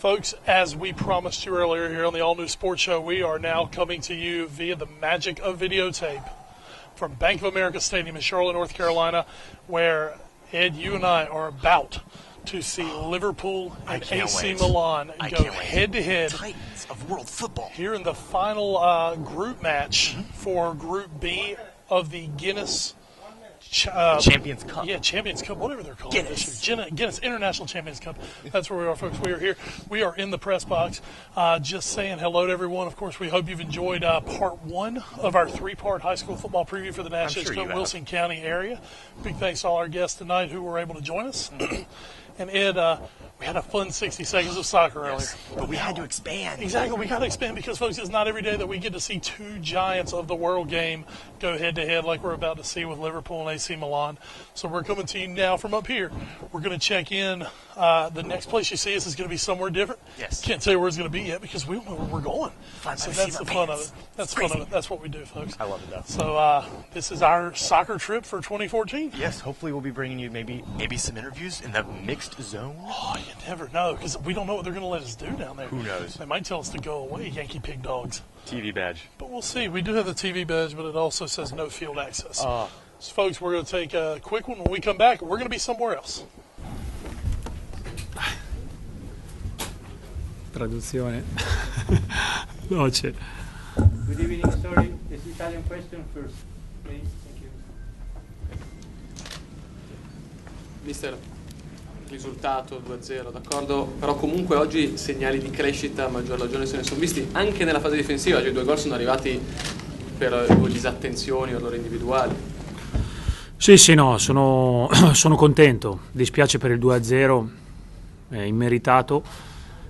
Folks, as we promised you earlier here on the All New Sports Show, we are now coming to you via the magic of videotape from Bank of America Stadium in Charlotte, North Carolina, where, Ed, you and I are about to see Liverpool and AC Milan go head-to-head Titans of world football here in the final group match for Group B of the Guinness Champions Cup. Yeah, Champions Cup, whatever they're called this year. Guinness International Champions Cup. That's where we are, folks. We are here. We are in the press box. Just saying hello to everyone. Of course, we hope you've enjoyed part one of our three-part high school football preview for the National Wilson County area. Big thanks to all our guests tonight who were able to join us. And Ed, we had a fun 60 seconds of soccer earlier. But we had to expand. Exactly, we got to expand because, folks, it's not every day that we get to see two giants of the world game go head-to-head like we're about to see with Liverpool and AC Milan. So we're coming to you now from up here. We're going to check in. The next place you see us is going to be somewhere different. Yes. Can't tell you where it's going to be yet because we don't know where we're going. So that's the fun of it. That's fun of it. That's what we do, folks. I love it, though. So this is our soccer trip for 2014. Yes, hopefully we'll be bringing you maybe some interviews in the mixed zone. Oh, you never know because we don't know what they're going to let us do down there. Who knows? They might tell us to go away, Yankee pig dogs. TV badge. But we'll see. We do have the TV badge, but it also says no field access. So, folks, we're going to take a quick one. When we come back, we're going to be somewhere else. Traduzione. Noce. Good evening, sorry. This Italian question first, please. Thank you. Mister, risultato 2-0, d'accordo, però comunque oggi segnali di crescita a maggior ragione se ne sono visti anche nella fase difensiva. Oggi i 2 gol sono arrivati per 2 disattenzioni o errori individuali. Sì, no, sono contento, dispiace per il 2-0, è immeritato,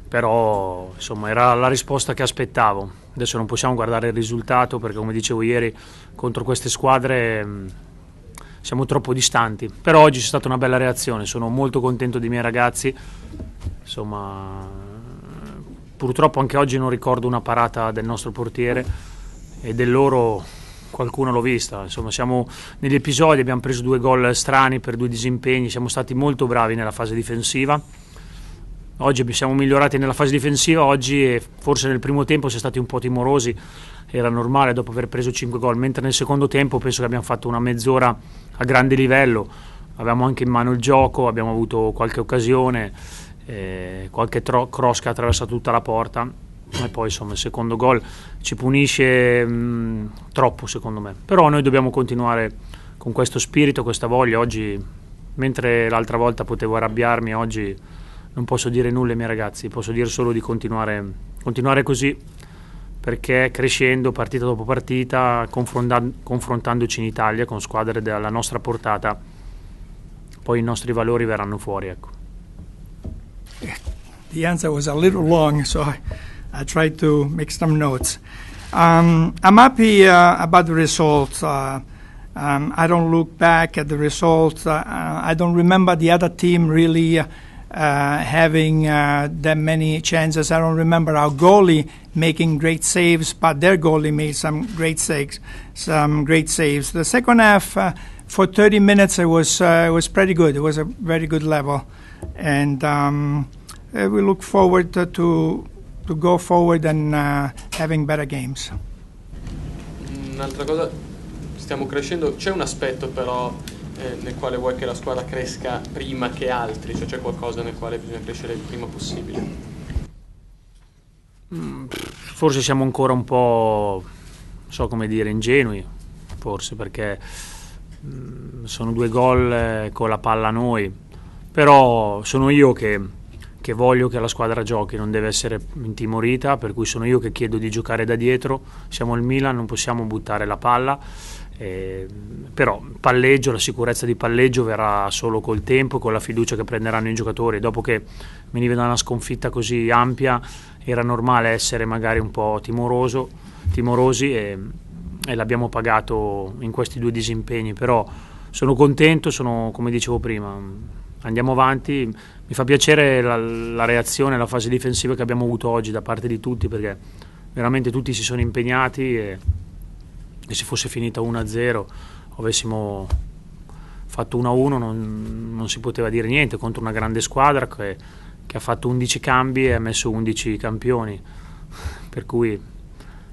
però insomma era la risposta che aspettavo. Adesso non possiamo guardare il risultato perché, come dicevo ieri, contro queste squadre siamo troppo distanti, però oggi c'è stata una bella reazione, sono molto contento dei miei ragazzi, insomma purtroppo anche oggi non ricordo una parata del nostro portiere e del loro qualcuno l'ho vista, insomma siamo negli episodi, abbiamo preso 2 gol strani per 2 disimpegni, siamo stati molto bravi nella fase difensiva, oggi siamo migliorati nella fase difensiva oggi e forse nel primo tempo si è stati un po' timorosi, era normale dopo aver preso 5 gol, mentre nel secondo tempo penso che abbiamo fatto una mezz'ora a grande livello, avevamo anche in mano il gioco, abbiamo avuto qualche occasione, qualche cross che ha attraversato tutta la porta e poi insomma il secondo gol ci punisce troppo secondo me, però noi dobbiamo continuare con questo spirito, questa voglia. Oggi, mentre l'altra volta potevo arrabbiarmi, oggi non posso dire nulla ai miei ragazzi, posso dire solo di continuare così, perché crescendo partita dopo partita, confrontandoci in Italia con squadre della nostra portata, poi i nostri valori verranno fuori, ecco. The answer was a little long, so I tried to make some notes. I'm happy about the results. I don't look back at the results. I don't remember the other team really having that many chances. I don't remember our goalie making great saves, but their goalie made some great saves. The second half, for 30 minutes, it was pretty good. It was a very good level, and we look forward to go forward and having better games. Un'altra cosa, stiamo crescendo. C'è un aspetto però nel quale vuoi che la squadra cresca prima che altri, cioè c'è qualcosa nel quale bisogna crescere il prima possibile? Forse siamo ancora un po', non so come dire, ingenui, forse, perché sono 2 gol con la palla a noi, però sono io che voglio che la squadra giochi, non deve essere intimorita, per cui sono io che chiedo di giocare da dietro, siamo il Milan, non possiamo buttare la palla. Però il palleggio, la sicurezza di palleggio verrà solo col tempo, con la fiducia che prenderanno i giocatori. Dopo che veniva da una sconfitta così ampia era normale essere magari un po' timorosi e l'abbiamo pagato in questi 2 disimpegni, però sono contento, come dicevo prima, andiamo avanti, mi fa piacere la reazione, la fase difensiva che abbiamo avuto oggi da parte di tutti, perché veramente tutti si sono impegnati e se fosse finita 1-0 o avessimo fatto 1-1 non si poteva dire niente contro una grande squadra che che ha fatto 11 cambi e ha messo 11 campioni, per cui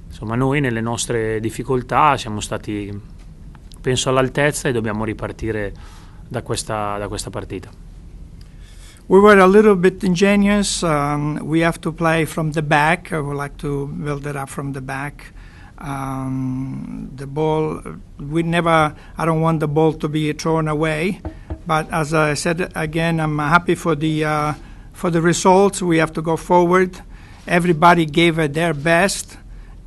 insomma noi nelle nostre difficoltà siamo stati, penso, all'altezza e dobbiamo ripartire da questa partita. We were a little bit ingenious. We have to play from the back. I would like to build it up from the back. The ball, I don't want the ball to be thrown away. But as I said again, I'm happy for the results. We have to go forward. Everybody gave it their best.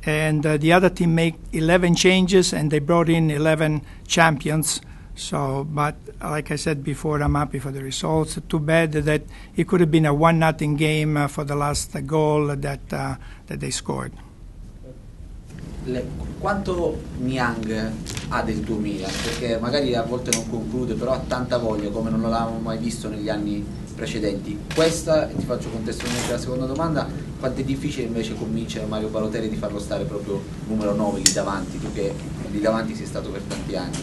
And the other team made 11 changes, and they brought in 11 champions. So, but like I said before, I'm happy for the results. Too bad that it could have been a 1-0 game for the last goal that they scored. Quanto Niang ha del tuo Milan? Perché magari a volte non conclude, però ha tanta voglia come non l'avevamo mai visto negli anni precedenti. Questa, e ti faccio contestualmente la seconda domanda, quanto è difficile invece convincere Mario Balotelli di farlo stare proprio numero 9 lì davanti, tu che lì davanti sei stato per tanti anni?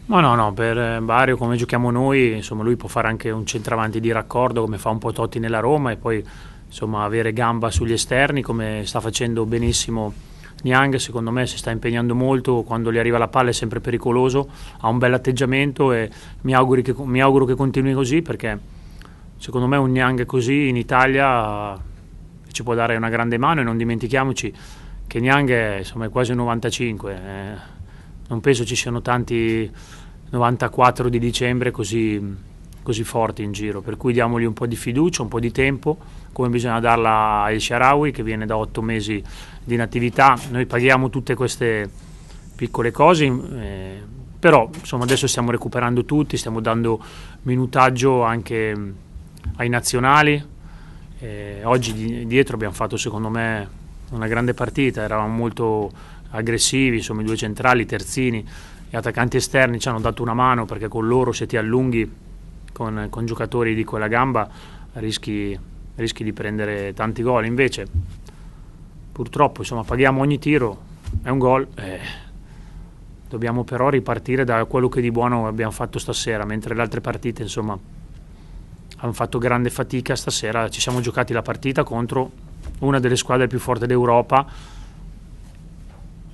No, per Mario, come giochiamo noi, insomma lui può fare anche un centravanti di raccordo come fa un po' Totti nella Roma, e poi insomma avere gamba sugli esterni come sta facendo benissimo Niang. Secondo me si sta impegnando molto, quando gli arriva la palla è sempre pericoloso, ha un bel atteggiamento e mi auguro che continui così, perché secondo me un Niang così in Italia ci può dare una grande mano. E non dimentichiamoci che Niang è quasi 95, non penso ci siano tanti 94 di dicembre così forti in giro, per cui diamogli un po' di fiducia, un po' di tempo, come bisogna darla a El Shaarawy, che viene da 8 mesi di inattività. Noi paghiamo tutte queste piccole cose, però insomma adesso stiamo recuperando tutti, stiamo dando minutaggio anche ai nazionali. Oggi dietro abbiamo fatto secondo me una grande partita, eravamo molto aggressivi, insomma i due centrali, i terzini e attaccanti esterni ci hanno dato una mano, perché con loro se ti allunghi con giocatori di quella gamba rischi di prendere tanti gol. Invece purtroppo insomma paghiamo ogni tiro, è un gol, dobbiamo però ripartire da quello che di buono abbiamo fatto stasera, mentre le altre partite insomma hanno fatto grande fatica. Stasera ci siamo giocati la partita contro una delle squadre più forti d'Europa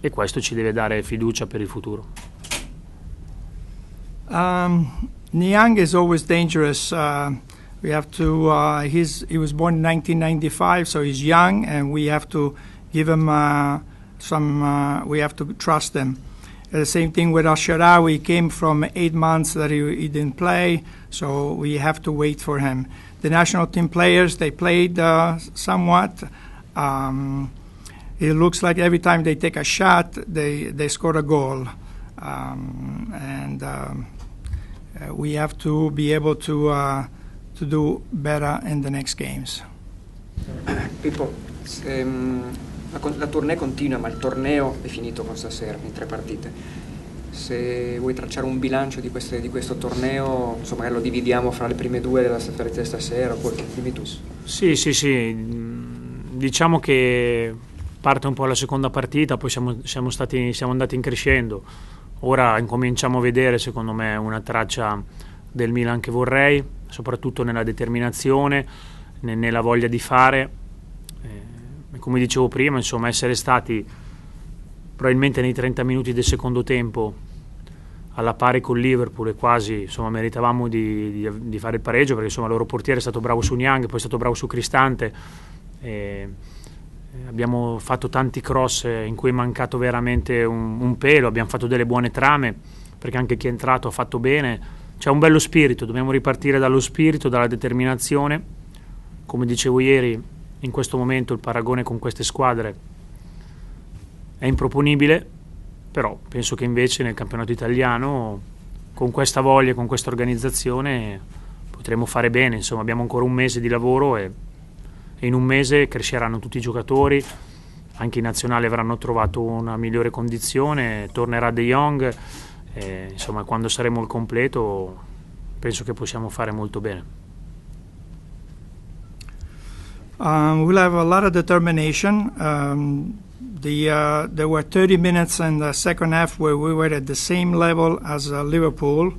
e questo ci deve dare fiducia per il futuro. Niang is always dangerous. We have to. He was born in 1995, so he's young, and we have to give him some. We have to trust him. The same thing with Al-Shaarawy. He came from 8 months that he didn't play, so we have to wait for him. The national team players, they played somewhat. It looks like every time they take a shot, they score a goal, and we have to be able to do better in the next games. Pippo, la tournée continua, ma il torneo è finito con stasera in 3 partite. Se vuoi tracciare un bilancio di questo torneo, insomma, lo dividiamo fra le prime 2 della partita stasera, dimmi tu. Sì, diciamo che parte un po' la seconda partita, poi siamo andati in crescendo. Ora incominciamo a vedere, secondo me, una traccia del Milan che vorrei, soprattutto nella determinazione, nella voglia di fare. Come dicevo prima, insomma, essere stati probabilmente nei 30 minuti del secondo tempo alla pari con Liverpool e quasi insomma meritavamo di fare il pareggio, perché insomma il loro portiere è stato bravo su Niang, poi è stato bravo su Cristante. Abbiamo fatto tanti cross in cui è mancato veramente un pelo, abbiamo fatto delle buone trame, perché anche chi è entrato ha fatto bene. C'è un bello spirito, dobbiamo ripartire dallo spirito, dalla determinazione. Come dicevo ieri, in questo momento il paragone con queste squadre è improponibile, però penso che invece nel campionato italiano, con questa voglia e con questa organizzazione, potremo fare bene. Insomma, abbiamo ancora un mese di lavoro e in un mese cresceranno tutti i giocatori, anche i nazionali avranno trovato una migliore condizione, tornerà De Jong, insomma quando saremo al completo penso che possiamo fare molto bene. We'll have a lot of determination. There were 30 minutes in the second half where we were at the same level as Liverpool.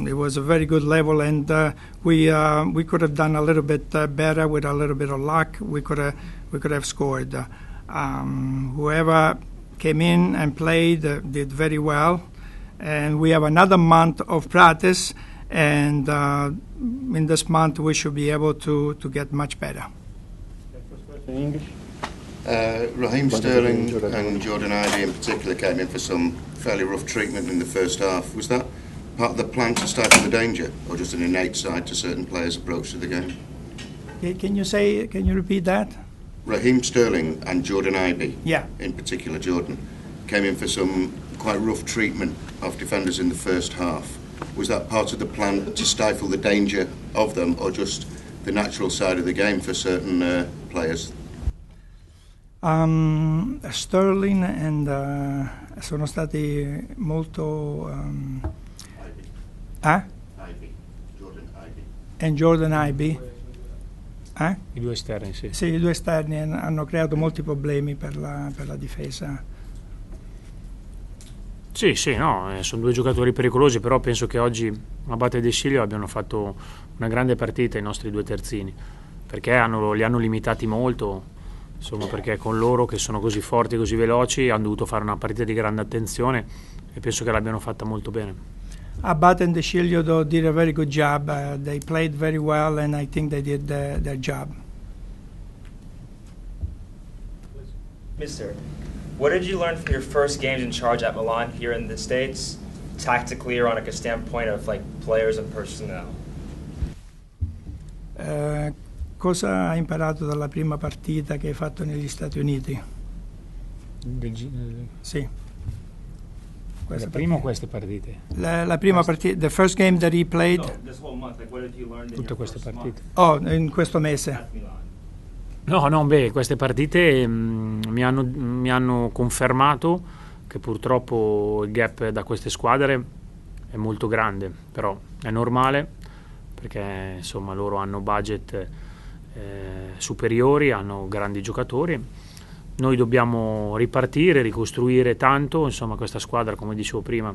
It was a very good level, and we could have done a little bit better with a little bit of luck. We could have scored. Whoever came in and played did very well, and we have another month of practice, and in this month we should be able to get much better. In English. Raheem Sterling and Jordan Ivey in particular came in for some fairly rough treatment in the first half. Was that part of the plan to stifle the danger, or just an innate side to certain players' approach to the game? Can you repeat that? Raheem Sterling and Jordan Ivey, Yeah. in particular Jordan, came in for some quite rough treatment of defenders in the first half. Was that part of the plan to stifle the danger of them, or just the natural side of the game for certain players? Sterling and sono stati molto Ivey. Jordan Ivey. and Jordan Ivey. I due esterni, sì. Sì, i due esterni hanno creato molti problemi per la difesa. Sì, sì, no, sono due giocatori pericolosi, però penso che oggi Abate e De Sciglio abbiano fatto una grande partita i nostri due terzini, perché li hanno limitati molto, insomma, perché con loro che sono così forti e così veloci hanno dovuto fare una partita di grande attenzione e penso che l'abbiano fatta molto bene. Abate and De Sciglio did a very good job. They played very well, and I think they did their job. Mister, what did you learn from your first games in charge at Milan here in the States, tactically or on a standpoint of like players and personnel? Cosa hai imparato dalla prima partita che hai fatto negli Stati Uniti? Sì. La prima o queste partite? La prima partita, the first game that he played? No, this whole month, like what did you learn in Tutte your queste first partite. month In questo mese. at Milan? No, queste partite mi hanno confermato che purtroppo il gap da queste squadre è molto grande, però è normale perché insomma loro hanno budget superiori, hanno grandi giocatori. Noi dobbiamo ripartire, ricostruire tanto, insomma questa squadra, come dicevo prima,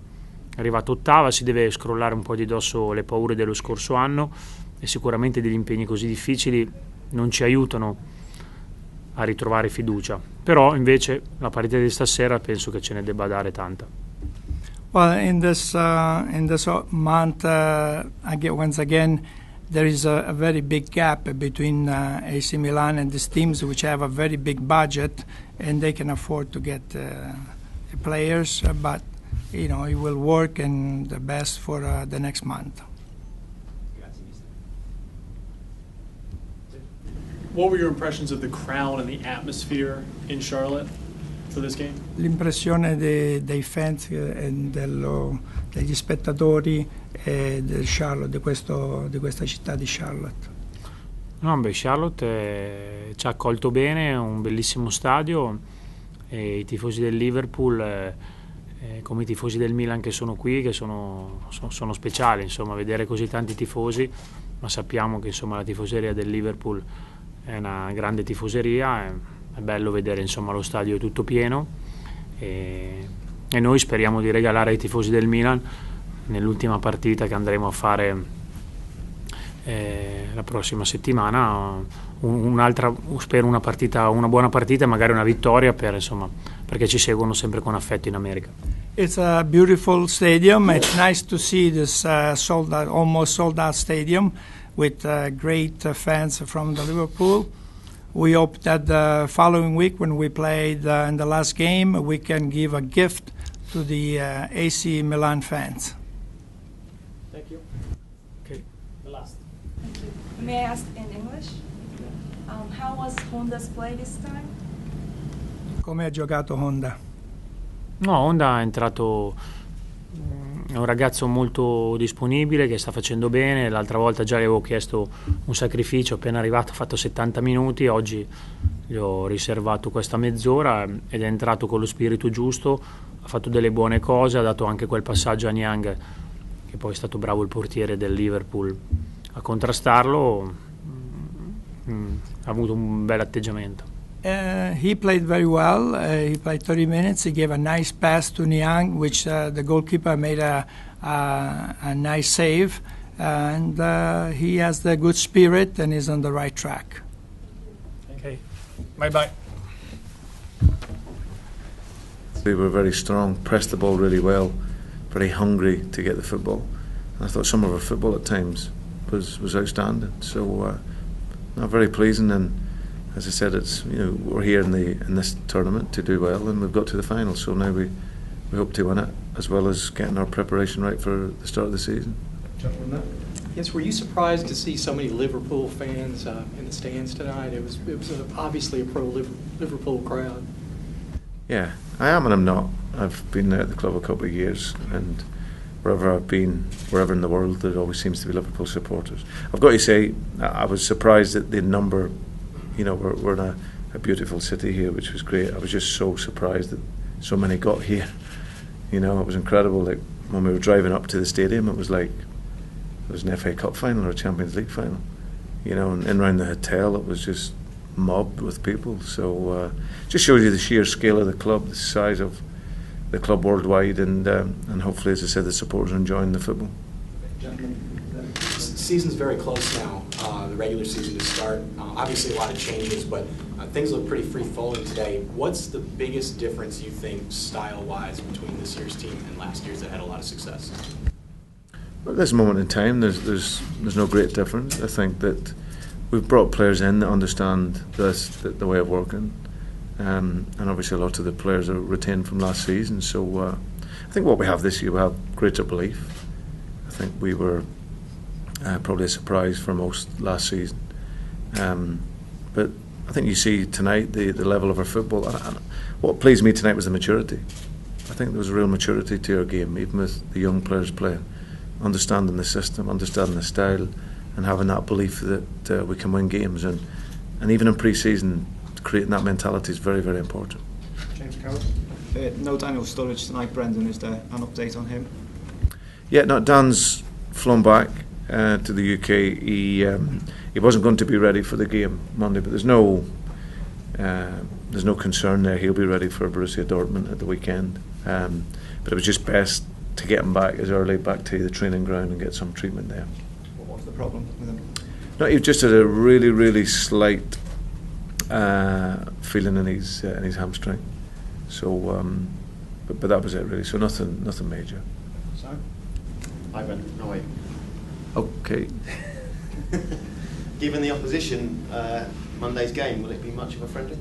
è arrivata ottava, si deve scrollare un po' di dosso le paure dello scorso anno e sicuramente degli impegni così difficili non ci aiutano a ritrovare fiducia, però invece la partita di stasera penso che ce ne debba dare tanta. Well, in this month, once again, there is a very big gap between AC Milan and these teams, which have a very big budget, and they can afford to get the players. But it will work, and the best for the next month. What were your impressions of the crowd and the atmosphere in Charlotte for this game? L'impressione dei fans e degli spettatori del Charlotte, di questa città di Charlotte. No, Charlotte ci ha accolto bene, è un bellissimo stadio e i tifosi del Liverpool, come i tifosi del Milan che sono qui, che sono speciali, insomma, vedere così tanti tifosi, ma sappiamo che insomma la tifoseria del Liverpool è una grande tifoseria, è bello vedere insomma lo stadio tutto pieno e noi speriamo di regalare ai tifosi del Milan nell'ultima partita che andremo a fare la prossima settimana spero una buona partita e magari una vittoria perché ci seguono sempre con affetto in America. It's a beautiful stadium. It's nice to see this almost sold out stadium with great fans from the Liverpool. We hope that the following week, when we played in the last game, we can give a gift to the AC Milan fans. Thank you. Okay. The last. Thank you. May I ask in English? How was Honda's play this time? Come ha giocato Honda? No, Honda è entrato, è un ragazzo molto disponibile che sta facendo bene. L'altra volta già gli avevo chiesto un sacrificio, appena arrivato ha fatto 70 minuti, oggi gli ho riservato questa mezz'ora ed è entrato con lo spirito giusto, ha fatto delle buone cose, ha dato anche quel passaggio a Niang, che poi è stato bravo il portiere del Liverpool a contrastarlo, ha avuto un bel atteggiamento. He played very well. He played 30 minutes. He gave a nice pass to Niang, which the goalkeeper made a nice save. And he has the good spirit and is on the right track. Okay. Bye-bye. We were very strong, pressed the ball really well, very hungry to get the football. And I thought some of our football at times was outstanding. So very pleasing, and as I said, it's we're here in this tournament to do well, and we've got to the final. So now we hope to win it, as well as getting our preparation right for the start of the season. Yes, were you surprised to see so many Liverpool fans in the stands tonight? It was obviously a pro-Liverpool crowd. Yeah, I am and I'm not. I've been at the club a couple of years, and wherever I've been, wherever in the world, there always seems to be Liverpool supporters. I've got to say, I was surprised at the number. We're in a beautiful city here, which was great. I was just so surprised that so many got here. It was incredible. Like when we were driving up to the stadium, it was like it was an FA Cup final or a Champions League final. And in around the hotel, it was just mobbed with people. So just shows you the sheer scale of the club, the size of the club worldwide, and hopefully, as I said, the supporters are enjoying the football. Gentlemen, the season's very close now. The regular season to start. Obviously, a lot of changes, but things look pretty free-flowing today. What's the biggest difference you think, style-wise, between this year's team and last year's that had a lot of success? Well, at this moment in time, there's no great difference. I think that we've brought players in that understand the way of working, and obviously a lot of the players are retained from last season. So I think what we have this year, we have greater belief. I think we were probably a surprise for most last season, but I think you see tonight the level of our football. And what pleased me tonight was the maturity. I think there was a real maturity to our game, even with the young players playing, understanding the system, understanding the style, and having that belief that we can win games. And even in pre-season, creating that mentality is very, very important. James Carroll. No Daniel Sturridge tonight, Brendan. Is there an update on him? Yeah, no, Dan's flown back to the UK. He wasn't going to be ready for the game Monday, but there's no concern there. He'll be ready for Borussia Dortmund at the weekend. But it was just best to get him back as early back to the training ground and get some treatment there. What was the problem with him? No, he just had a really, really slight feeling in his hamstring. So, but that was it really. So nothing major. Sorry. Hi Ben, how are you? Okay. Given the opposition, Monday's game, will it be much of a friendly?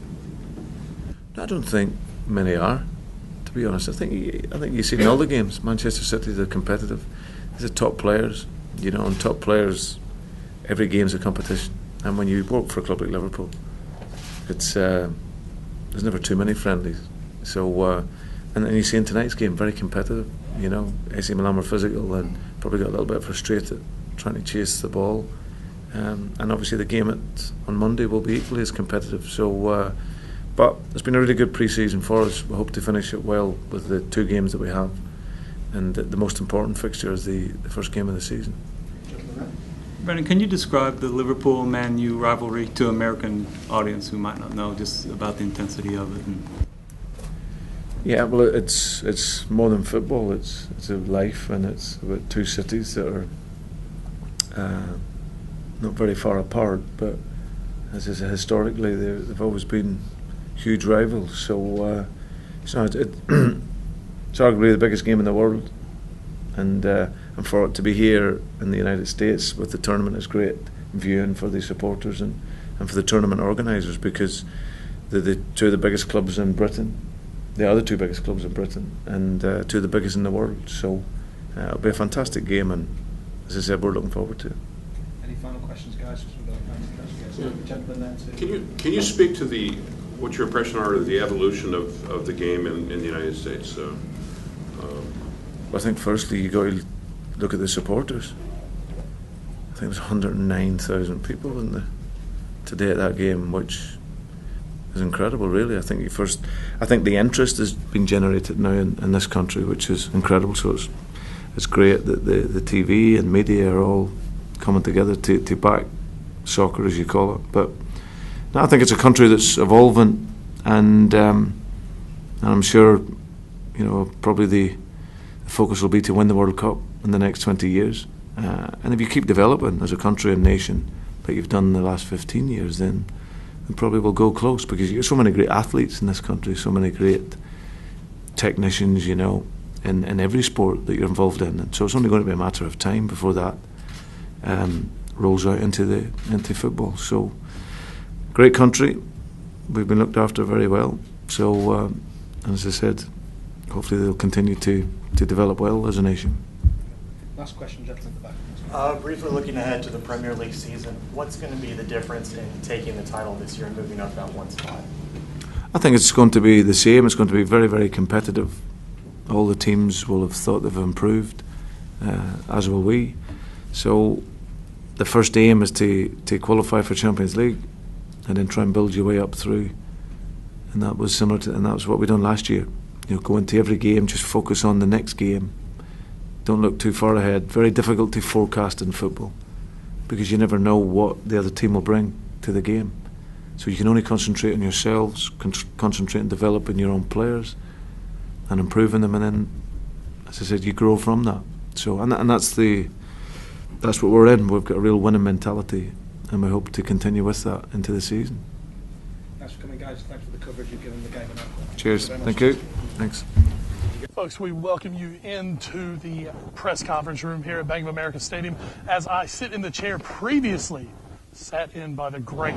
I don't think many are, to be honest. I think you see in all the games, Manchester City, they're competitive. These are top players, and top players, every game's a competition. And when you work for a club like Liverpool, it's there's never too many friendlies. So, and you see in tonight's game, very competitive. AC Milan were physical and probably got a little bit frustrated trying to chase the ball. And obviously the game on Monday will be equally as competitive. So, but it's been a really good pre-season for us. We hope to finish it well with the two games that we have. And the most important fixture is the first game of the season. Brendan, can you describe the Liverpool-Man U rivalry to an American audience who might not know just about the intensity of it? Yeah, well, it's more than football. It's a life, and it's about two cities that are not very far apart. But as I said, historically, they've always been huge rivals. So it's arguably the biggest game in the world, and for it to be here in the United States with the tournament is great viewing for the supporters and for the tournament organisers, because they're the two of the biggest clubs in Britain. They are the two biggest clubs in Britain and two of the biggest in the world. So it'll be a fantastic game, and as I said, we're looking forward to it. Any final questions, guys? Can you speak to what your impression are of the evolution of the game in the United States? I think firstly you got to look at the supporters. I think there's 109,000 people today at that game, which is incredible, really. I think the interest has been generated now in this country, which is incredible. So it's great that the TV and media are all coming together to back soccer, as you call it. But No, I think it's a country that's evolving, and I'm sure, probably the focus will be to win the World Cup in the next 20 years. And if you keep developing as a country and nation like you've done in the last 15 years, then we probably will go close, because you get so many great athletes in this country, so many great technicians, in every sport that you're involved in. And so it's only going to be a matter of time before that rolls out into football. So, great country. We've been looked after very well. So, as I said, hopefully they'll continue to develop well as a nation. Last question, gentleman at the back. Briefly looking ahead to the Premier League season, what's going to be the difference in taking the title this year and moving up that one spot? I think it's going to be the same. It's going to be very, very competitive. All the teams will have thought they've improved, as will we. So the first aim is to qualify for Champions League, and then try and build your way up through. And that was similar to, and that was what we done last year. Go into every game, just focus on the next game. Don't look too far ahead. Very difficult to forecast in football, because you never know what the other team will bring to the game. So you can only concentrate on yourselves, concentrate on developing your own players and improving them, and then, as I said, you grow from that. So, and that's what we're in. We've got a real winning mentality, and we hope to continue with that into the season. Thanks for coming, guys. Thanks for the coverage you've given the game. Cheers. Thank you. Thanks. Folks, we welcome you into the press conference room here at Bank of America Stadium as I sit in the chair previously sat in by the great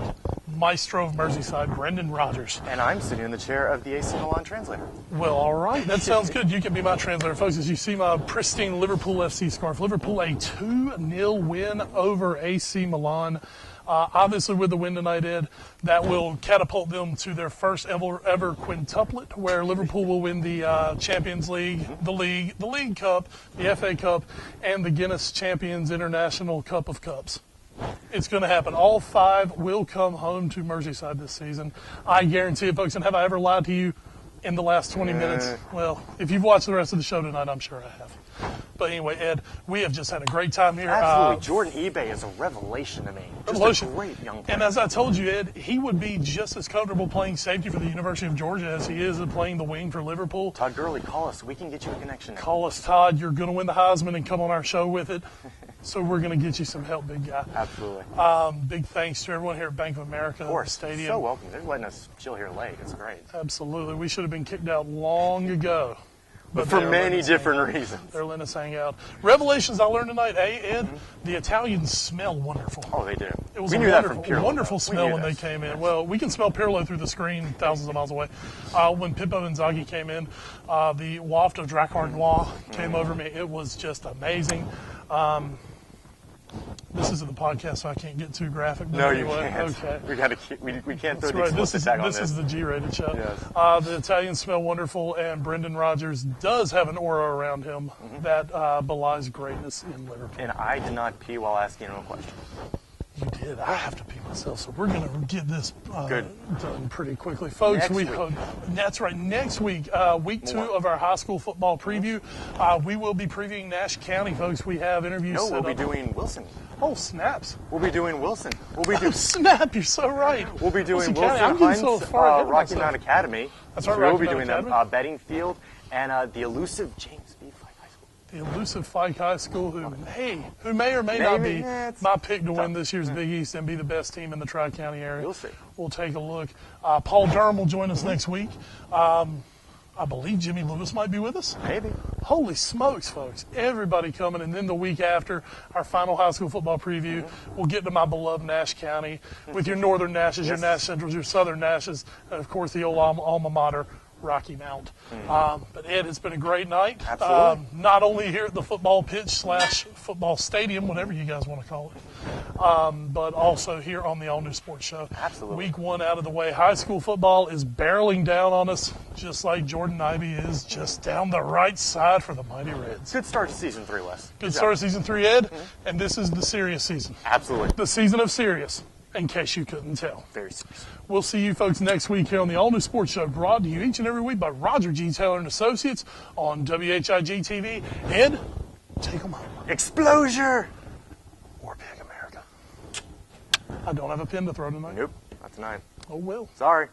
maestro of Merseyside, Brendan Rodgers. And I'm sitting in the chair of the AC Milan translator. Well, all right. That sounds good. You can be my translator, folks, as you see my pristine Liverpool FC scarf. Liverpool, a 2-0 win over AC Milan. Obviously, with the win tonight, Ed, that will catapult them to their first ever quintuplet, where Liverpool will win the Champions League, the League Cup, the FA Cup, and the Guinness Champions International Cup of Cups. It's going to happen. All 5 will come home to Merseyside this season. I guarantee it, folks. And have I ever lied to you in the last 20 minutes? Well, if you've watched the rest of the show tonight, I'm sure I have. But anyway, Ed, we have just had a great time here. Absolutely. Jordan Ebay is a revelation to me. Just a great young player. And as I told you, Ed, he would be just as comfortable playing safety for the University of Georgia as he is playing the wing for Liverpool. Todd Gurley, call us. We can get you a connection. Call us, Todd. You're going to win the Heisman and come on our show with it. So we're going to get you some help, big guy. Absolutely. Big thanks to everyone here at Bank of America Stadium. So welcome. They're letting us chill here late. It's great. Absolutely. We should have been kicked out long ago. But for many different reasons. They're letting us hang out. Revelations I learned tonight, Ed, the Italians smell wonderful. Oh, they do. It was we a knew that from Pirlo, wonderful smell when they came in. Well, we can smell Pirlo through the screen thousands of miles away. When Pippo Inzaghi came in, the waft of Drakkar Noir came over me. It was just amazing. This isn't the podcast, so I can't get too graphic. No, anyway, you can't. Okay. We can't throw the explicit tag on this. This is the G-rated show. Yes. The Italians smell wonderful, and Brendan Rodgers does have an aura around him that belies greatness in Liverpool. And I did not pee while asking him a question. You did. I have to pee myself, so we're going to get this done pretty quickly. Folks, that's right. Next week, week 2 of our high school football preview, we will be previewing Nash County, folks. We have interviews set we'll be up. doing Wilson. Oh, snaps. We'll be doing Wilson. We'll be doing snap, you're so right. We'll be doing Wilson Hines, far Rocky Mount Academy. That's right, We'll be doing them, Betting Field, and the elusive James B. Fike High School. The elusive Fike High School, who may or may not be my pick to win this year's Big East and be the best team in the Tri-County area. We'll see. We'll take a look. Paul Durham will join us next week. I believe Jimmy Lewis might be with us. Maybe. Holy smokes, folks. Everybody coming. And then the week after, our final high school football preview, we'll get to my beloved Nash County with your Northern Nashes, your Nash Centrals, your Southern Nashes, and, of course, the old alma mater, Rocky Mount. But, Ed, it's been a great night. Absolutely. Not only here at the football pitch / football stadium, whatever you guys want to call it, but also here on the All New Sports Show. Absolutely. Week 1 out of the way. High school football is barreling down on us, just like Jordan Ivey is just down the right side for the Mighty Reds. Good start to season 3, Wes. Good start to season 3, Ed. And this is the serious season. Absolutely. The season of serious, in case you couldn't tell. Very serious. We'll see you folks next week here on the All New Sports Show, brought to you each and every week by Roger G. Taylor and Associates on WHIG TV. Ed, take them home. Explosion! Or Big America. I don't have a pin to throw tonight. Nope. Not tonight. Oh, well. Sorry.